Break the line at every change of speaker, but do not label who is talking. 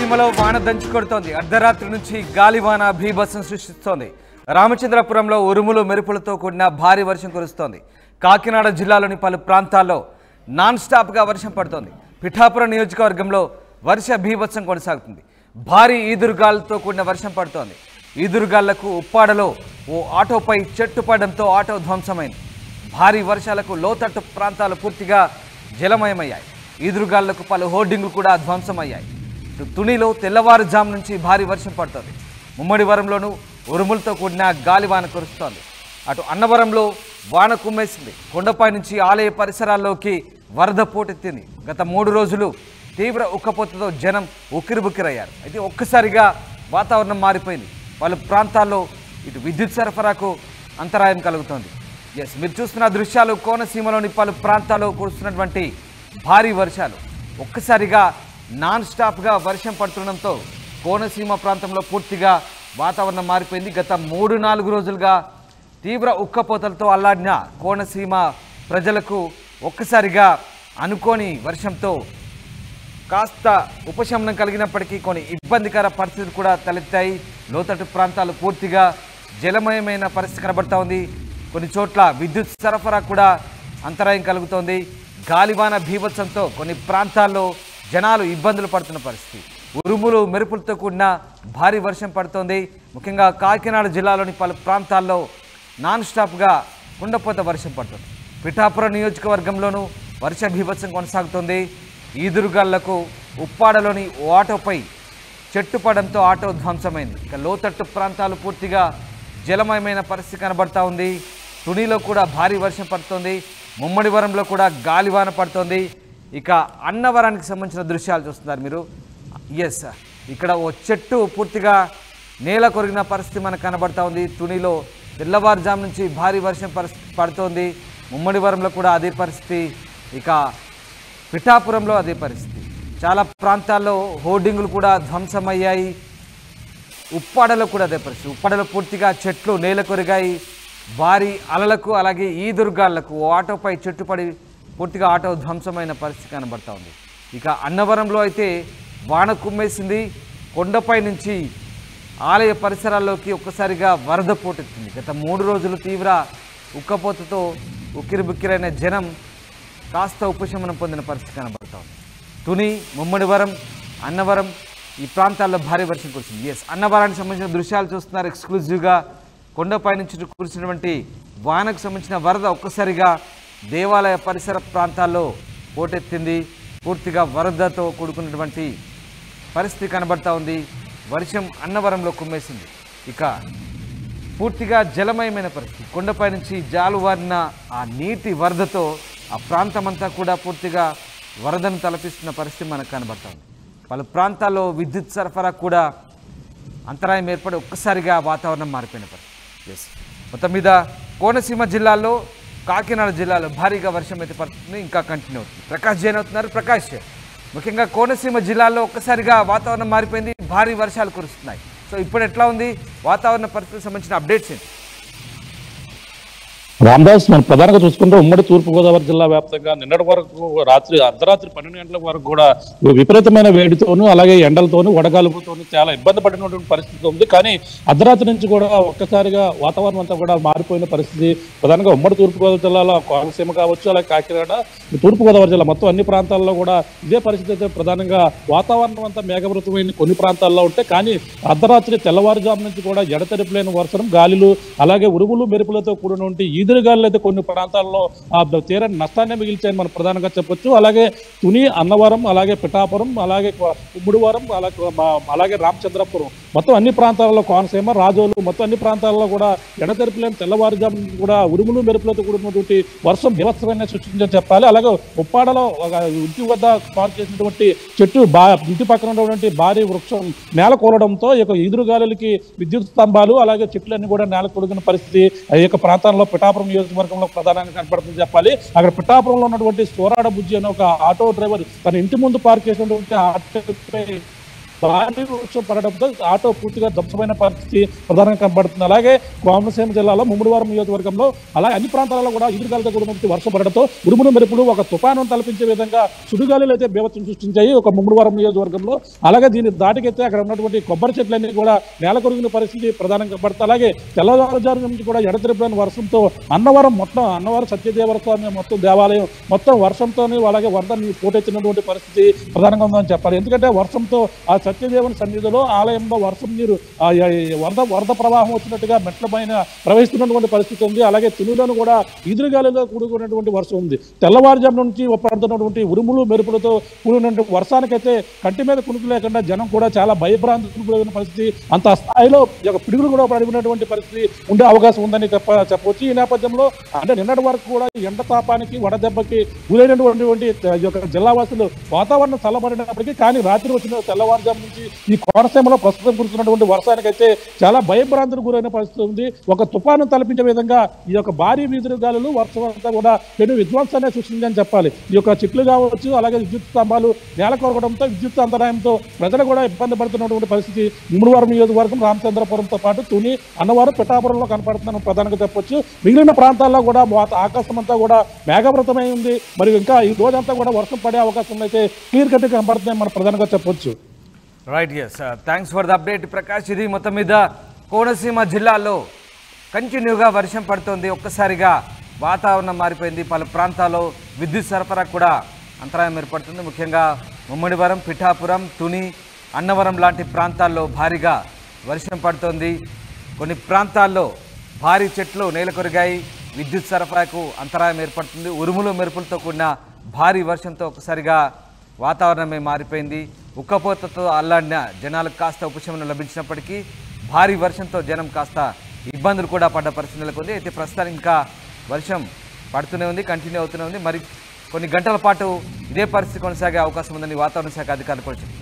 కోనసీమలో వాన దంచి కొడుతోంది. అర్ధరాత్రి నుంచి గాలివాన భీభత్సం సృష్టిస్తోంది. రామచంద్రపురంలో ఉరుములు మెరుపులతో కూడిన భారీ వర్షం కురుస్తోంది. కాకినాడ జిల్లాలోని పలు ప్రాంతాల్లో నాన్ స్టాప్గా వర్షం పడుతోంది. పిఠాపురం నియోజకవర్గంలో వర్ష భీభత్సం కొనసాగుతుంది. భారీ ఈదురుగాలతో కూడిన వర్షం పడుతోంది. ఈదురుగాళ్లకు ఉప్పాడలో ఓ ఆటోపై చెట్టు పడడంతో ఆటో ధ్వంసమైంది. భారీ వర్షాలకు లోతట్టు ప్రాంతాలు పూర్తిగా జలమయమయ్యాయి. ఈదురుగాళ్లకు పలు హోర్డింగ్లు కూడా ధ్వంసమయ్యాయి. తునిలో తెల్లవారుజాము నుంచి భారీ వర్షం పడుతోంది. ముమ్మడివరంలోనూ ఉరుములతో కూడిన గాలివాన కురుస్తోంది. అటు అన్నవరంలో వాన కుమ్మేసింది. కొండపై నుంచి ఆలయ పరిసరాల్లోకి వరద పోటెత్తింది. గత 3 రోజులు తీవ్ర ఉక్కపోతతో జనం ఉక్కిరిబుక్కిరయ్యారు. అయితే ఒక్కసారిగా వాతావరణం మారిపోయింది. పలు ప్రాంతాల్లో ఇటు విద్యుత్ సరఫరాకు అంతరాయం కలుగుతోంది. మీరు చూస్తున్న దృశ్యాలు కోనసీమలోని పలు ప్రాంతాల్లో కురుస్తున్నటువంటి భారీ వర్షాలు. ఒక్కసారిగా నాన్ స్టాప్గా వర్షం పడుతుండడంతో కోనసీమ ప్రాంతంలో పూర్తిగా వాతావరణం మారిపోయింది. గత 3-4 రోజులుగా తీవ్ర ఉక్కపోతలతో అల్లాడిన కోనసీమ ప్రజలకు ఒక్కసారిగా అనుకోని వర్షంతో కాస్త ఉపశమనం కలిగినప్పటికీ కొన్ని ఇబ్బందికర పరిస్థితులు కూడా తలెత్తాయి. లోతట్టు ప్రాంతాలు పూర్తిగా జలమయమైన పరిస్థితి కనబడతా ఉంది. కొన్ని చోట్ల విద్యుత్ సరఫరా కూడా అంతరాయం కలుగుతోంది. గాలివాన భీభత్సంతో కొన్ని ప్రాంతాల్లో జనాలు ఇబ్బందులు పడుతున్న పరిస్థితి. ఉరుములు మెరుపులతో కూడిన భారీ వర్షం పడుతోంది. ముఖ్యంగా కాకినాడ జిల్లాలోని పలు ప్రాంతాల్లో నాన్ స్టాప్గా కుండపోత వర్షం పడుతుంది. పిఠాపురం నియోజకవర్గంలోనూ వర్ష భీభత్సం కొనసాగుతోంది. ఈదురుగాళ్లకు ఉప్పాడలోని ఓ ఆటోపై చెట్టు పడంతో ఆటో ధ్వంసమైంది. ఇక లోతట్టు ప్రాంతాలు పూర్తిగా జలమయమైన పరిస్థితి కనబడతా ఉంది. తునిలో కూడా భారీ వర్షం పడుతోంది. ముమ్మడివరంలో కూడా గాలివాన పడుతోంది. ఇక అన్నవరానికి సంబంధించిన దృశ్యాలు చూస్తున్నారు మీరు. ఇక్కడ ఓ చెట్టు పూర్తిగా నేల కొరిగిన పరిస్థితి మనకు కనబడతా ఉంది. తునిలో తెల్లవారుజాము నుంచి భారీ వర్షం పడుతోంది. ముమ్మడివరంలో కూడా అదే పరిస్థితి. ఇక పిఠాపురంలో అదే పరిస్థితి. చాలా ప్రాంతాల్లో హోర్డింగులు కూడా ధ్వంసమయ్యాయి. ఉప్పాడలో కూడా అదే పరిస్థితి. ఉప్పాడలో పూర్తిగా చెట్లు నేల కొరిగాయి. భారీ అలలకు అలాగే ఈదురుగాళ్లకు ఓ ఆటోపై చెట్టుపడి పూర్తిగా ఆటో ధ్వంసమైన పరిస్థితి కనబడతా ఉంది. ఇక అన్నవరంలో అయితే వాన కుమ్మేసింది. కొండపై నుంచి ఆలయ పరిసరాల్లోకి ఒక్కసారిగా వరద పోటెత్తింది. గత 3 రోజులు తీవ్ర ఉక్కపోతతో ఉక్కిరిబుక్కిరైన జనం కాస్త ఉపశమనం పొందిన పరిస్థితి కనబడతా ఉంది. తుని, ముమ్మడివరం, అన్నవరం ఈ ప్రాంతాల్లో భారీ వర్షం కురిసింది. అన్నవరానికి సంబంధించిన దృశ్యాలు చూస్తున్నారు ఎక్స్క్లూజివ్గా. కొండపై నుంచి కురిసినటువంటి వానకు సంబంధించిన వరద ఒక్కసారిగా దేవాలయ పరిసర ప్రాంతాల్లో పోటెత్తింది. పూర్తిగా వరదతో కూడుకున్నటువంటి పరిస్థితి కనబడతా ఉంది. వర్షం అన్నవరంలో కుమ్మేసింది. ఇక పూర్తిగా జలమయమైన పరిస్థితి. కొండపై నుంచి జాలువారిన ఆ నీటి వరదతో ఆ ప్రాంతమంతా కూడా పూర్తిగా వరదను తలపిస్తున్న పరిస్థితి మనకు కనబడతా ఉంది. పలు ప్రాంతాల్లో విద్యుత్ సరఫరా కూడా అంతరాయం ఏర్పడి ఒక్కసారిగా వాతావరణం మారిపోయిన పరిస్థితి. మొత్తం మీద కోనసీమ జిల్లాలో, కాకినాడ జిల్లాలో భారీగా వర్షం అయితే పడుతుంది. ఇంకా కంటిన్యూ అవుతుంది. ప్రకాష్ జైన్ అవుతున్నారు. ప్రకాష్, ముఖ్యంగా కోనసీమ జిల్లాలో ఒక్కసారిగా వాతావరణం మారిపోయింది. భారీ వర్షాలు కురుస్తున్నాయి. సో ఇప్పుడు ఎట్లా ఉంది వాతావరణ పరిస్థితికి సంబంధించిన అప్డేట్స్ ఏంటి?
రామదాస్, మనం ప్రధానంగా చూసుకుంటే ఉమ్మడి తూర్పుగోదావరి జిల్లా వ్యాప్తంగా నిన్నటి వరకు అర్ధరాత్రి 12 గంటల వరకు కూడా విపరీతమైన వేడితోనూ అలాగే ఎండలతోనూ వడగాలుపుతోనూ చాలా ఇబ్బంది పడినటువంటి పరిస్థితి ఉంది. కానీ అర్ధరాత్రి నుంచి కూడా ఒక్కసారిగా వాతావరణం అంతా కూడా మారిపోయిన పరిస్థితి. ప్రధానంగా ఉమ్మడి తూర్పుగోదావరి జిల్లాలో కోనసీమ కావచ్చు, అలాగే కాకినాడ, తూర్పుగోదావరి జిల్లా మొత్తం అన్ని ప్రాంతాల్లో కూడా ఇదే పరిస్థితి అయితే ప్రధానంగా వాతావరణం అంతా మేఘవృతమైన కొన్ని ప్రాంతాల్లో ఉంటే, కానీ అర్ధరాత్రి తెల్లవారుజాము నుంచి కూడా ఎడతెరిపిలేని వర్షం, గాలులు అలాగే ఉరుములు మెరుపులతో కూడినటువంటి ఈదురుగాలు అయితే కొన్ని ప్రాంతాల్లో తీరని నష్టాన్ని మిగిల్చాయని మనం ప్రధానంగా చెప్పొచ్చు. అలాగే తుని, అన్నవరం, అలాగే పిఠాపురం, అలాగే ముమ్మడివరం, అలాగే రామచంద్రపురం మొత్తం అన్ని ప్రాంతాల్లో, కోనసీమ, రాజోలు మొత్తం అన్ని ప్రాంతాల్లో కూడా ఎడతెరిపిలేని తెల్లవారుజాము కూడా ఉరుములు మెరుపులతో కూడినటువంటి వర్షం బీభత్సమైన సృష్టించని చెప్పాలి. అలాగే ఉప్పాడలో ఇంటి వద్ద పార్క్ చేసినటువంటి చెట్టు ఇంటి పక్కన ఉన్నటువంటి భారీ వృక్షం నేల కూలడంతో ఈ యొక్క ఈదురుగాలులకి విద్యుత్ స్తంభాలు అలాగే చెట్లన్నీ కూడా నేల కూలిన పరిస్థితి ఈ యొక్క ప్రాంతాల్లో పిఠాపురం నియోజకవర్గంలో ప్రధానంగా కనపడుతుంది చెప్పాలి. అక్కడ పిఠాపురంలో ఉన్నటువంటి సోరాడ బుజ్జి అనే ఒక ఆటో డ్రైవర్ తన ఇంటి ముందు పార్క్ చేసినటువంటి ఆటోపై భారీ వర్షం పడడంతో ఆటో పూర్తిగా ధ్వంసమైన పరిస్థితి ప్రధానంగా కనబడుతుంది. అలాగే కోనసీమ జిల్లాలో ముమ్మడివారం నియోజకవర్గంలో అలాగే అన్ని ప్రాంతాలలో కూడా ఎదురుగాలితో కూడినటువంటి వర్షం పడడంతో ఉరుములు మెరుపులు ఒక తుఫాను తలపించే విధంగా సుడిగాలులు అయితే బీభత్సం సృష్టించాయి ఒక ముమ్మడివారం నియోజకవర్గంలో. అలాగే దీన్ని దాటికెత్తే అక్కడ ఉన్నటువంటి కొబ్బరి చెట్లన్నీ కూడా నేల కొరిగిన పరిస్థితి ప్రధానంగా కనబడుతుంది. అలాగే తెల్లవారుజాము నుంచి కూడా ఎడతెరిపిన వర్షంతో అన్నవరం సత్యదేవర స్వామి మొత్తం దేవాలయం మొత్తం వర్షంతో అలాగే వరద పోటెత్తినటువంటి పరిస్థితి ప్రధానంగా ఉందని చెప్పాలి. ఎందుకంటే వర్షంతో ఆ సత్యదేవుని సన్నిధిలో ఆలయంలో వర్షం నీరు వరద ప్రవాహం వచ్చినట్టుగా మెట్ల పైన ప్రవహిస్తున్నటువంటి పరిస్థితి ఉంది. అలాగే తునిలోను కూడా ఎదురుగాలిలో కూడుకున్నటువంటి వర్షం ఉంది. తెల్లవారుజాము నుంచి పడుతున్నటువంటి ఉరుములు మెరుపులతో కూడినటువంటి వర్షానికైతే కంటి మీద కునుకు లేకుండా జనం కూడా చాలా భయభ్రాంతులు పరిస్థితి, అంత స్థాయిలో పిడుగులు కూడా పడినటువంటి పరిస్థితి ఉండే అవకాశం ఉందని చెప్పవచ్చు. ఈ నేపథ్యంలో అంటే నిన్నటి వరకు కూడా ఎండ తాపానికి వడదెబ్బకి గురైనటువంటి జిల్లా వాసులు వాతావరణం చల్లబడినప్పటికీ కానీ రాత్రి వచ్చిన తెల్లవారుజాము నుంచి ఈ కోనసీమలో ప్రస్తుతం కురుస్తున్నటువంటి వర్షానికైతే చాలా భయభ్రాంతులకు గురైన పరిస్థితి ఉంది. ఒక తుఫాను తలపించే విధంగా ఈ యొక్క భారీ వీధులు గాలులు వర్షం అంతా కూడా పెను విధ్వంసాన్ని సృష్టిందని చెప్పాలి. ఈ యొక్క చెట్లు కావచ్చు అలాగే విద్యుత్ స్తంభాలు నేల కొరగడంతో విద్యుత్ అంతరాయంతో ప్రజలు కూడా ఇబ్బంది పడుతున్నటువంటి పరిస్థితి ముమ్మడివారం నియోజకవర్గం రామచంద్రపురంతో పాటు తుని అన్నవరం పిఠాపురంలో కనపడుతుందని ప్రధానంగా చెప్పొచ్చు. మిగిలిన ప్రాంతాల్లో కూడా ఆకాశం అంతా కూడా మేఘావృతమై ఉంది. మరి ఇంకా ఈ రోజంతా కూడా వర్షం పడే అవకాశం అయితే క్లియర్ కట్ కనపడుతుందని మనం ప్రధానంగా చెప్పొచ్చు.
Right, yes, thanks for the update Prakash. ఇది మొత్తం మీద కోనసీమ జిల్లాలో కంటిన్యూగా వర్షం పడుతుంది. ఒక్కసారిగా వాతావరణం మారిపోయింది. పలు ప్రాంతాల్లో విద్యుత్ సరఫరా కూడా అంతరాయం ఏర్పడుతుంది. ముఖ్యంగా ముమ్మడివరం, పిఠాపురం, తుని, అన్నవరం లాంటి ప్రాంతాల్లో భారీగా వర్షం పడుతోంది. కొన్ని ప్రాంతాల్లో భారీ చెట్లు నేలకొరిగాయి. విద్యుత్ సరఫరాకు అంతరాయం ఏర్పడుతుంది. ఉరుములు మెరుపులతో కూడిన భారీ వర్షంతో ఒకసారిగా వాతావరణమే మారిపోయింది. ఉక్కపోతతో అల్లాడిన జనాలకు కాస్త ఉపశమనం లభించినప్పటికీ భారీ వర్షంతో జనం కాస్త ఇబ్బందులు కూడా పడ్డ పరిస్థితి నెలకొంది. అయితే ప్రస్తుతానికి ఇంకా వర్షం పడుతూనే ఉంది, కంటిన్యూ అవుతూనే ఉంది. మరి కొన్ని గంటల పాటు ఇదే పరిస్థితి కొనసాగే అవకాశం ఉందని వాతావరణ శాఖ అధికారులు కూడా చెప్పారు.